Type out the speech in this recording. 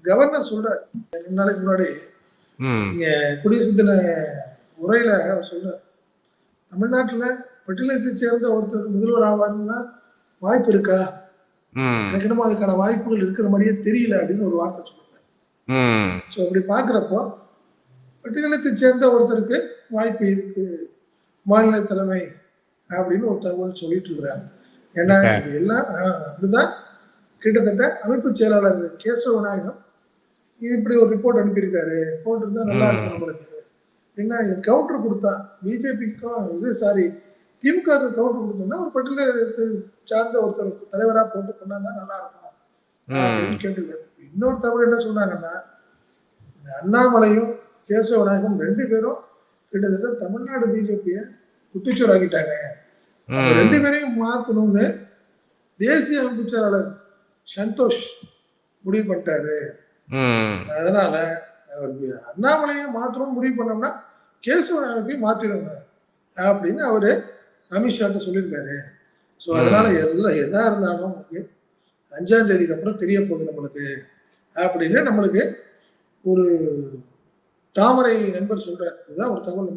Governor சொல்றாரு 2 நாளைக்கு முன்னாடி நீங்க குடியரசு தின உரையில அவர் சொல்றாரு, தமிழ்நாட்டுல பட்டியலத்தை சேர்ந்த ஒருத்தர் முதல்வர் ஆவாருன்னா வாய்ப்பு இருக்கா? எனக்கு என்னமோ அதுக்கான வாய்ப்புகள் இருக்கிற மாதிரியே தெரியல அப்படின்னு ஒரு வார்த்தை சொல்றாரு. ஸோ அப்படி பாக்குறப்போ பட்டியலத்தை சேர்ந்த ஒருத்தருக்கு வாய்ப்பு இருக்கு மாநில தலைமை அப்படின்னு ஒரு தகவல் சொல்லிட்டு இருக்கிறாங்க. ஏன்னா இது எல்லாம் அப்படிதான் கிட்டத்தட்ட அமைப்பு செயலாளர் கேசவ விநாயகம் இப்படி ஒரு ரிப்போர்ட் அனுப்பியிருக்காரு. போட்டிருந்தா நல்லா இருக்கும் நம்மளுக்கு. என்ன கவுண்டர் கொடுத்தா பிஜேபிக்கும் திமுக கவுண்டர் கொடுத்தோம்னா ஒரு பட்டியலத்தை சார்ந்த ஒருத்தர் தலைவராக போட்டு கொண்டாந்தா நல்லா இருக்கும் அப்படின்னு கேட்டுருக்காரு. இன்னொரு தகவல் என்ன சொன்னாங்கன்னா, அண்ணாமலையும் கேசவ விநாயகம் 2 பேரும் கிட்டத்தட்ட தமிழ்நாடு பிஜேபியை குட்டிச்சோர் ஆகிட்டாங்க. 2 பேரையும் மாற்றணும்னு தேசிய அமைப்பு செயலாளர் சந்தோஷ் முடிவு பண்ணிட்டாரு. அதனால அண்ணாமலையை மாற்றணும்னு முடிவு பண்ணோம்னா கேசவ விநாயகத்தையும் மாத்திடுங்க அப்படின்னு அவரு அமித்ஷாட்ட சொல்லியிருக்காரு. ஸோ அதனால எல்லாம் எதா இருந்தாலும் 5ஆம் தேதிக்கு அப்புறம் தெரிய போகுது நம்மளுக்கு அப்படின்னு நம்மளுக்கு ஒரு தாமரை நண்பர் சொல்றாரு. இதுதான் ஒரு தகவல்.